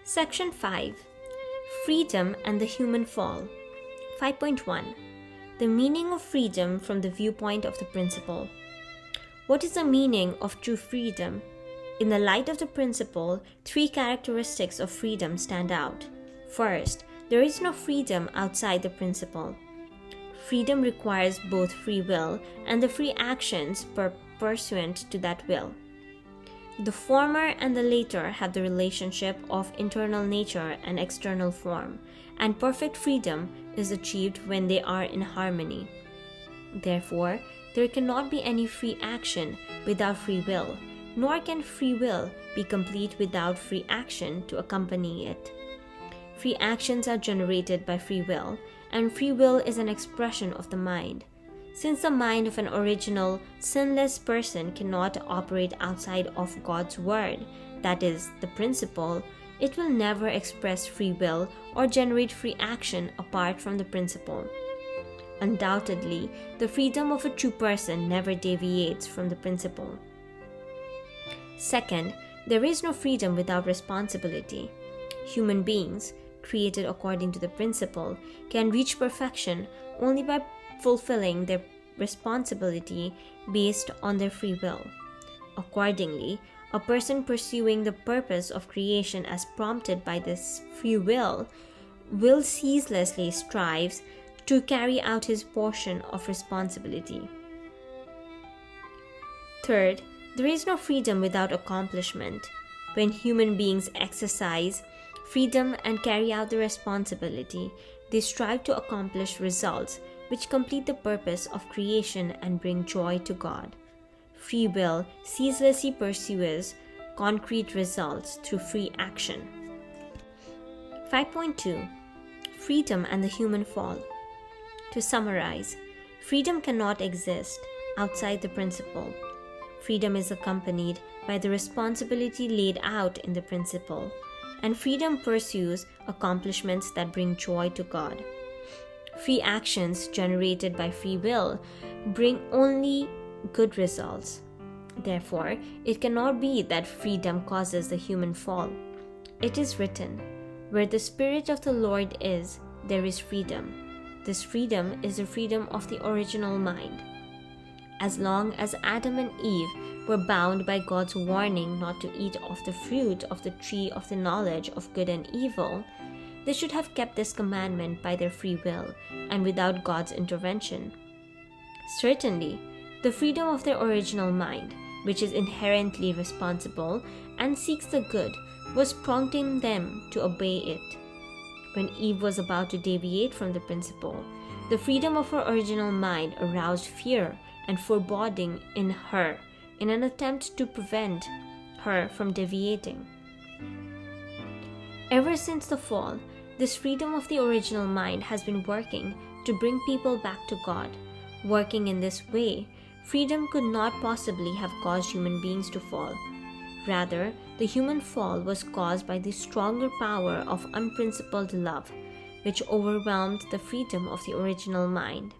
Section 5. Freedom and the Human Fall. 5.1. The meaning of freedom from the viewpoint of the principle. What is the meaning of true freedom? In the light of the principle, three characteristics of freedom stand out. First, there is no freedom outside the principle. Freedom requires both free will and the free actions pursuant to that will. The former and the latter have the relationship of internal nature and external form, and perfect freedom is achieved when they are in harmony. Therefore, there cannot be any free action without free will, nor can free will be complete without free action to accompany it. Free actions are generated by free will, and free will is an expression of the mind. Since the mind of an original, sinless person cannot operate outside of God's word, that is, the principle, it will never express free will or generate free action apart from the principle. Undoubtedly, the freedom of a true person never deviates from the principle. Second, there is no freedom without responsibility. Human beings, created according to the principle, can reach perfection only by fulfilling their responsibility based on their free will. Accordingly, a person pursuing the purpose of creation as prompted by this free will ceaselessly strives to carry out his portion of responsibility. Third, there is no freedom without accomplishment. When human beings exercise freedom and carry out the responsibility, they strive to accomplish results which complete the purpose of creation and bring joy to God. Free will ceaselessly pursues concrete results through free action. 5.2. Freedom and the Human Fall. To summarize, freedom cannot exist outside the principle. Freedom is accompanied by the responsibility laid out in the principle, and freedom pursues accomplishments that bring joy to God. Free actions generated by free will bring only good results. Therefore, it cannot be that freedom causes the human fall. It is written, "Where the Spirit of the Lord is, there is freedom." This freedom is the freedom of the original mind. As long as Adam and Eve were bound by God's warning not to eat of the fruit of the tree of the knowledge of good and evil, they should have kept this commandment by their free will and without God's intervention. Certainly, the freedom of their original mind, which is inherently responsible and seeks the good, was prompting them to obey it. When Eve was about to deviate from the principle, the freedom of her original mind aroused fear and foreboding in her in an attempt to prevent her from deviating. Ever since the fall, this freedom of the original mind has been working to bring people back to God. Working in this way, freedom could not possibly have caused human beings to fall. Rather, the human fall was caused by the stronger power of unprincipled love, which overwhelmed the freedom of the original mind.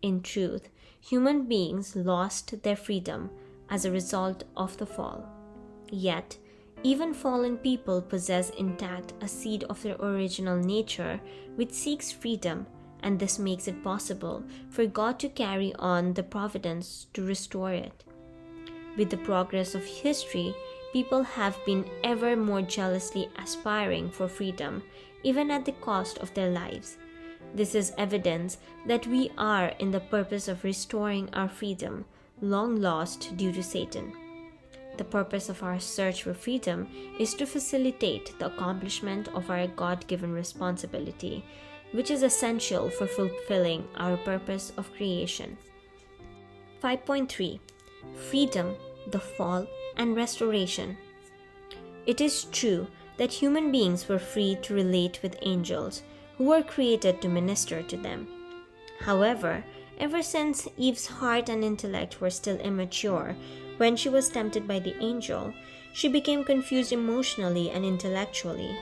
In truth, human beings lost their freedom as a result of the fall. Yet, even fallen people possess intact a seed of their original nature which seeks freedom, and this makes it possible for God to carry on the providence to restore it. With the progress of history, people have been ever more jealously aspiring for freedom, even at the cost of their lives. This is evidence that we are in the purpose of restoring our freedom, long lost due to Satan. The purpose of our search for freedom is to facilitate the accomplishment of our God-given responsibility, which is essential for fulfilling our purpose of creation. 5.3. Freedom, the Fall, and Restoration. It is true that human beings were free to relate with angels, who were created to minister to them. However, ever since Eve's heart and intellect were still immature, when she was tempted by the angel, she became confused emotionally and intellectually.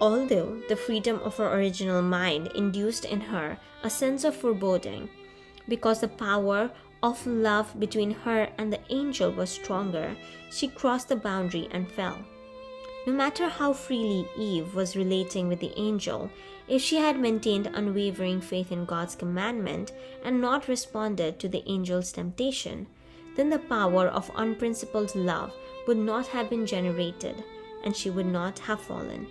Although the freedom of her original mind induced in her a sense of foreboding, because the power of love between her and the angel was stronger, she crossed the boundary and fell. No matter how freely Eve was relating with the angel, if she had maintained unwavering faith in God's commandment and not responded to the angel's temptation, then the power of unprincipled love would not have been generated, and she would not have fallen.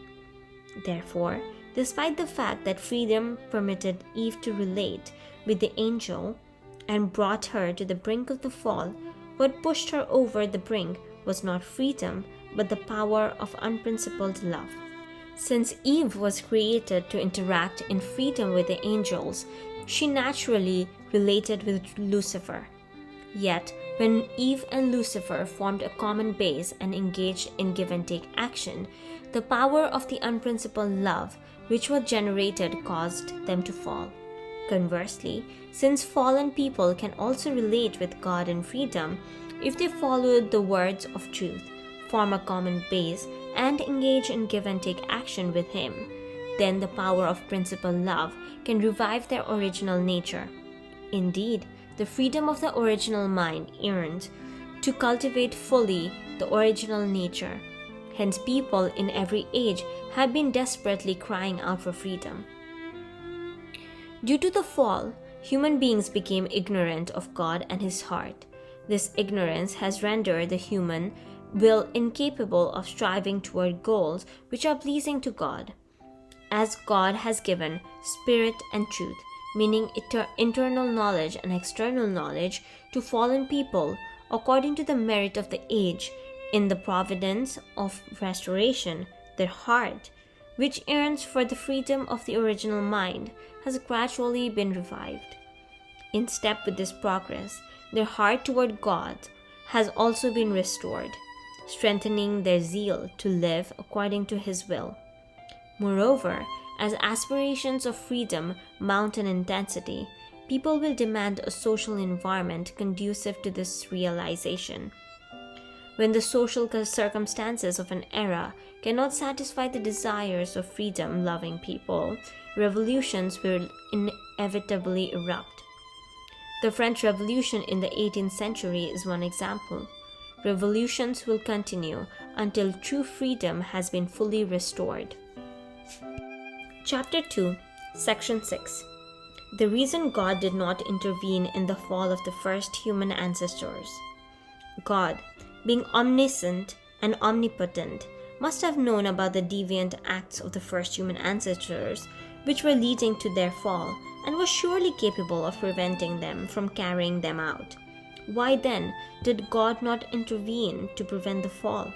Therefore, despite the fact that freedom permitted Eve to relate with the angel and brought her to the brink of the fall, what pushed her over the brink was not freedom, but the power of unprincipled love. Since Eve was created to interact in freedom with the angels, she naturally related with Lucifer. Yet, when Eve and Lucifer formed a common base and engaged in give-and-take action, the power of the unprincipled love which was generated caused them to fall. Conversely, since fallen people can also relate with God in freedom, if they followed the words of truth, form a common base, and engage in give-and-take action with Him, then the power of principled love can revive their original nature. Indeed, the freedom of the original mind yearns to cultivate fully the original nature. Hence, people in every age have been desperately crying out for freedom. Due to the fall, human beings became ignorant of God and His heart. This ignorance has rendered the human will incapable of striving toward goals which are pleasing to God. As God has given spirit and truth, meaning internal knowledge and external knowledge, to fallen people according to the merit of the age, in the providence of restoration, their heart, which yearns for the freedom of the original mind, has gradually been revived. In step with this progress, their heart toward God has also been restored, strengthening their zeal to live according to His will. Moreover, as aspirations of freedom mount in intensity, people will demand a social environment conducive to this realization. When the social circumstances of an era cannot satisfy the desires of freedom-loving people, revolutions will inevitably erupt. The French Revolution in the 18th century is one example. Revolutions will continue until true freedom has been fully restored. Chapter 2, Section 6. The reason God did not intervene in the fall of the first human ancestors. God, being omniscient and omnipotent, must have known about the deviant acts of the first human ancestors which were leading to their fall, and was surely capable of preventing them from carrying them out. Why then did God not intervene to prevent the fall?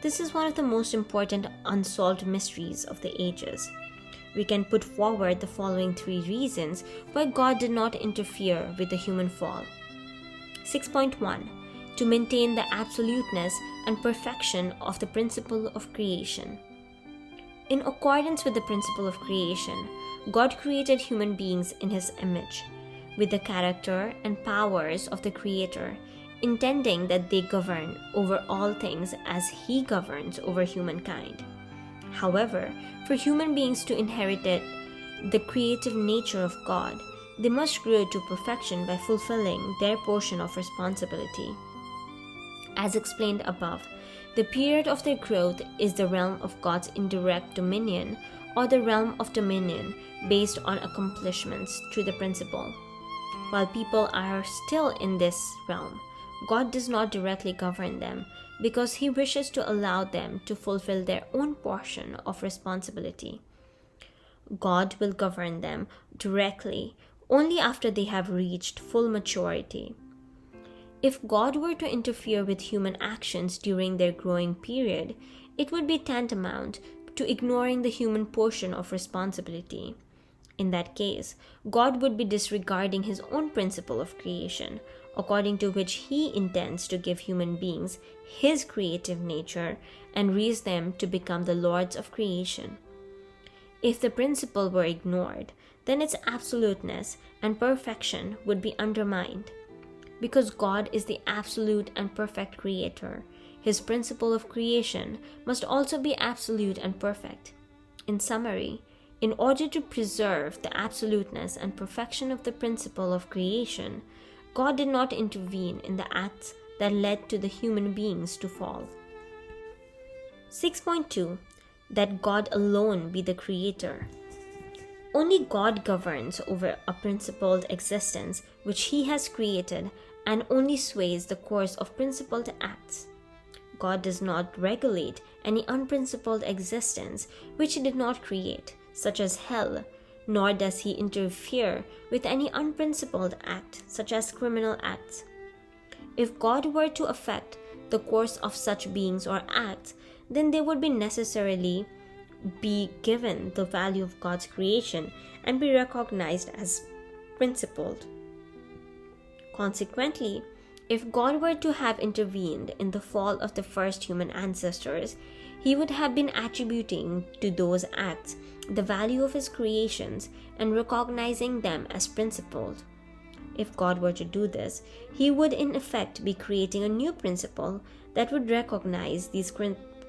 This is one of the most important unsolved mysteries of the ages. We can put forward the following 3 reasons why God did not interfere with the human fall. 6.1. To maintain the absoluteness and perfection of the principle of creation. In accordance with the principle of creation, God created human beings in His image, with the character and powers of the Creator, intending that they govern over all things as He governs over humankind. However, for human beings to inherit the creative nature of God, they must grow to perfection by fulfilling their portion of responsibility. As explained above, the period of their growth is the realm of God's indirect dominion, or the realm of dominion based on accomplishments through the principle. While people are still in this realm, God does not directly govern them because He wishes to allow them to fulfill their own portion of responsibility. God will govern them directly only after they have reached full maturity. If God were to interfere with human actions during their growing period, it would be tantamount to ignoring the human portion of responsibility. In that case, God would be disregarding His own principle of creation, according to which He intends to give human beings His creative nature and raise them to become the lords of creation. If the principle were ignored, then its absoluteness and perfection would be undermined. Because God is the absolute and perfect Creator, His principle of creation must also be absolute and perfect. In summary, in order to preserve the absoluteness and perfection of the principle of creation, God did not intervene in the acts that led to the human beings to fall. 6.2 That God alone be the creator. Only God governs over a principled existence which He has created and only sways the course of principled acts. God does not regulate any unprincipled existence which He did not create, such as hell, nor does He interfere with any unprincipled act, such as criminal acts. If God were to affect the course of such beings or acts, then they would be necessarily be given the value of God's creation and be recognized as principled. Consequently, if God were to have intervened in the fall of the first human ancestors, He would have been attributing to those acts the value of His creations and recognizing them as principled. If God were to do this, He would in effect be creating a new principle that would recognize these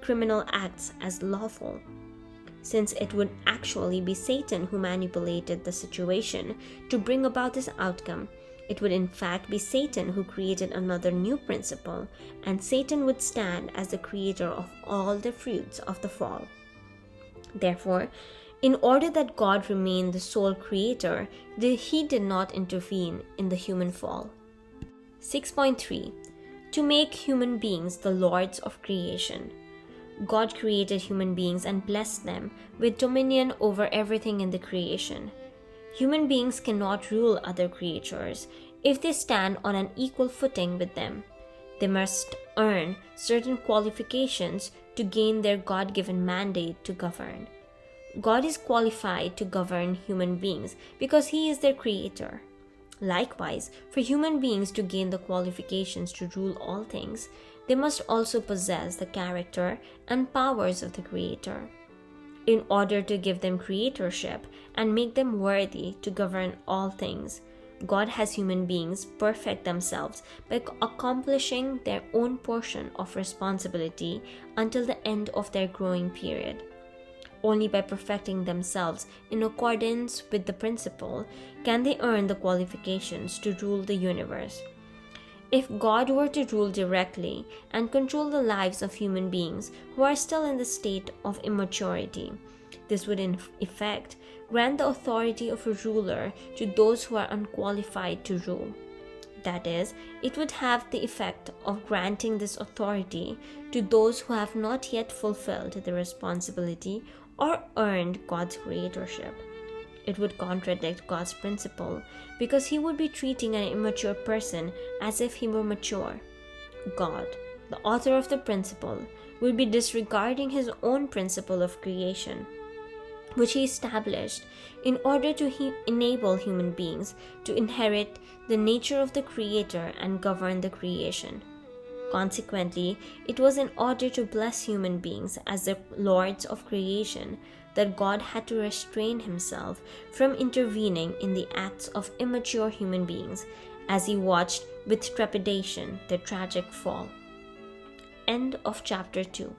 criminal acts as lawful. Since it would actually be Satan who manipulated the situation to bring about this outcome, it would in fact be Satan who created another new principle, and Satan would stand as the creator of all the fruits of the fall. Therefore, in order that God remain the sole creator, He did not intervene in the human fall. 6.3 To make human beings the lords of creation. God created human beings and blessed them with dominion over everything in the creation. Human beings cannot rule other creatures if they stand on an equal footing with them. They must earn certain qualifications to gain their God-given mandate to govern. God is qualified to govern human beings because He is their creator. Likewise, for human beings to gain the qualifications to rule all things, they must also possess the character and powers of the Creator. In order to give them creatorship and make them worthy to govern all things, God has human beings perfect themselves by accomplishing their own portion of responsibility until the end of their growing period. Only by perfecting themselves in accordance with the principle can they earn the qualifications to rule the universe. If God were to rule directly and control the lives of human beings who are still in the state of immaturity, this would in effect grant the authority of a ruler to those who are unqualified to rule. That is, it would have the effect of granting this authority to those who have not yet fulfilled the responsibility or earned God's creatorship. It would contradict God's principle because He would be treating an immature person as if he were mature. God, the author of the principle, would be disregarding His own principle of creation, which He established in order to enable human beings to inherit the nature of the Creator and govern the creation. Consequently, it was in order to bless human beings as the lords of creation that God had to restrain Himself from intervening in the acts of immature human beings as He watched with trepidation their tragic fall. End of chapter 2.